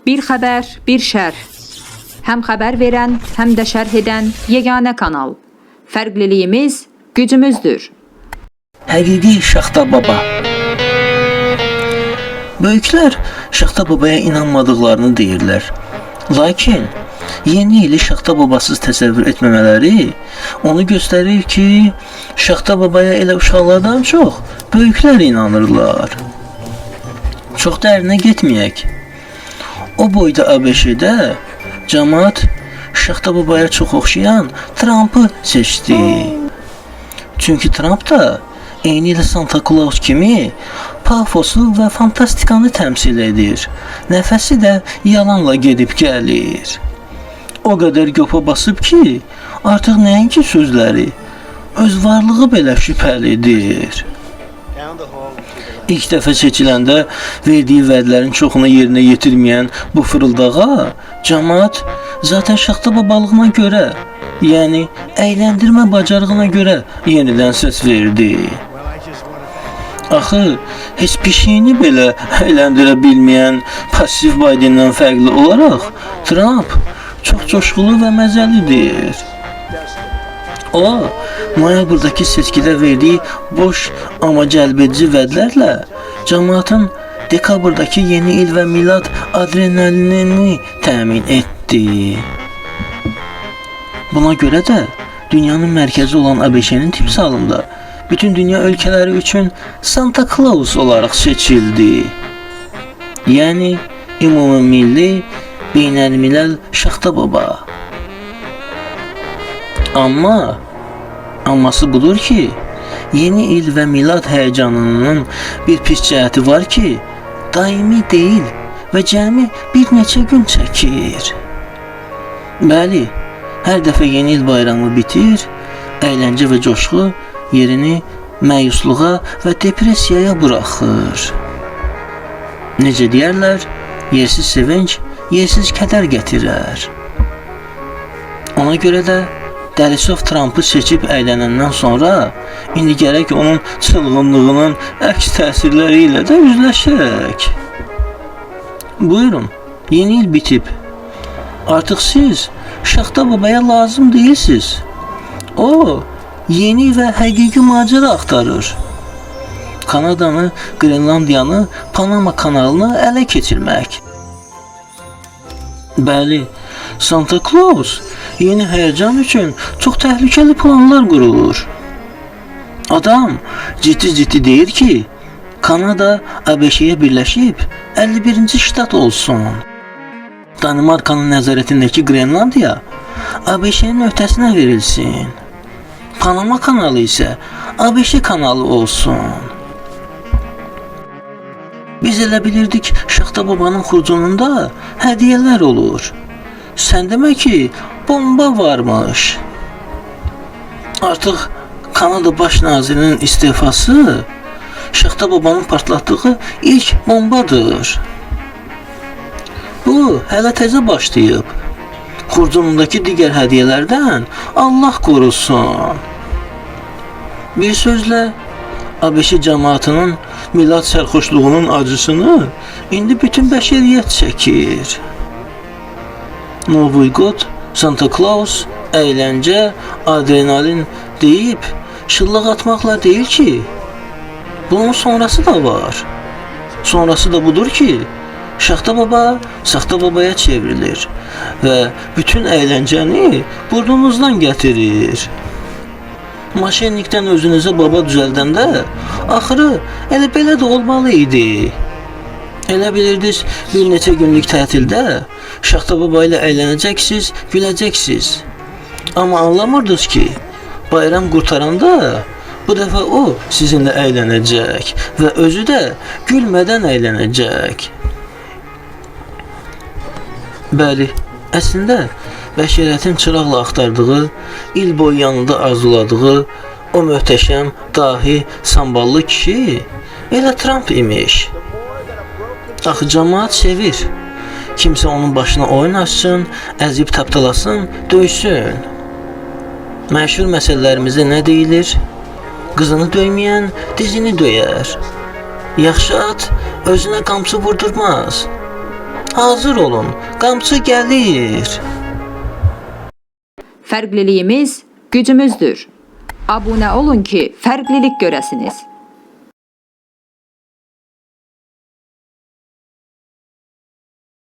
Bir xəbər, bir şərh. Həm xəbər verən, həm də şərh edən yeganə kanal. Fərqliliyimiz gücümüzdür. Həqiqi Şaxta Baba. Böyüklər Şaxta Babaya inanmadıqlarını deyirlər. Lakin yeni ili Şaxta Babasız təsəvvür etməmələri onu göstərir ki, Şaxta Babaya elə uşaqlardan çox böyüklər inanırlar. Çox dərinə getməyək. O boyda ABŞ-də cəmaət Şaxta Babaya çox oxşayan Trump'ı seçdi. Çünki Trump da eyni ilə Santa Claus kimi pafosu və fantastikanı təmsil edir. Nəfəsi də yalanla gedib gəlir. O qədər göpə basıb ki, artıq nəinki sözləri, öz varlığı belə şübhəlidir. İlk dəfə seçiləndə verdiyi vədlərin çoxunu yerinə yetirməyən bu fırıldağa cəmaət zaten Şaxta Babalığına görə, yəni əyləndirmə bacarığına görə yenidən səs verdi. Axı, heç pişiyini belə əyləndirə bilməyən pasiv Bidendən fərqli olaraq Trump çox coşqulu və məzəlidir. O, noyabrdakı seçkidə verdiyi boş amma cəlbedici vədlərlə cəmaatın dekabrdakı yeni il və milad adrenalinini təmin etdi. Buna görə də dünyanın mərkəzi olan ABŞ-nin timsalında bütün dünya ölkələri üçün Santa Claus olaraq seçildi. Yəni, ümumilli, beynəlmiləl Şaxta Baba. Amması budur ki, yeni il və milad həyəcanının bir pis cəhəti var ki, daimi deyil və cəmi bir neçə gün çəkir. Bəli, hər dəfə yeni il bayramı bitir, əyləncə və coşqu yerini məyusluğa və depressiyaya buraxır. Necə deyərlər, yersiz sevinç, yersiz kədər gətirər. Ona görə də Dəlisov Trump'ı seçib əylənəndən sonra indi gərək onun çılğınlığının əks təsirləri ilə də üzləşək. Buyurun, yeni il bitib. Artıq siz Şaxta Babaya lazım deyilsiz. O, yeni və həqiqi macera axtarır. Kanadanı, Qrenlandiyanı, Panama kanalını ələ keçirmək. Bəli, Santa Claus yeni həyəcan üçün çox təhlükəli planlar qurulur. Adam ciddi deyir ki, Kanada ABŞ-yə birləşib 51-ci ştat olsun. Danimarkanın nəzarətindəki Qrenlandiya ABŞ-nin öhdəsinə verilsin. Panama kanalı isə ABŞ kanalı olsun. Biz elə bilirdik Şaxta Babanın xurcununda hədiyyələr olur. Sən demə ki, bomba varmış. Artıq Kanada baş nazirinin istifası Şaxta Babanın partlatdığı ilk bombadır. Bu, hələ təzə başlayıb. Xurcunundakı digər hədiyyələrdən Allah qorusun. Bir sözlə, ABŞ cəmaatının milad sərxoşluğunun acısını indi bütün bəşəriyyət çəkir. Novoy God, Santa Claus, əyləncə, adrenalin deyib şıllaq atmaqla deyil ki, bunun sonrası da var. Sonrası da budur ki, Şaxta Baba Saxta Babaya çevrilir və bütün əyləncəni burnunuzdan gətirir. Maşennikdən özünüzə baba düzəldəndə axırı elə belə də olmalı idi. Elə bilirdiniz, bir neçə günlük tətildə Şaxta Baba ilə əylənəcəksiniz, güləcəksiniz. Amma anlamırdınız ki, bayram qurtaranda bu dəfə o sizinlə əylənəcək və özü də gülmədən əylənəcək. Bəli, əslində bəşəriyyətin çıraqla axtardığı, il boyu yanında arzuladığı o möhtəşəm, dahi, samballı kişi elə Trump imiş. Axı cəmaət sevir. Kimsə onun başına oyun açsın, əzib tapdalasın, döysün. Məşhur məsələlərimizdə nə deyilir? Qızını döyməyən dizini döyər. Yaxşı at özünə qamçı vurdurmaz. Hazır olun, qamçı gəlir. Fərqliliyimiz gücümüzdür. Abunə olun ki, fərqlilik görəsiniz.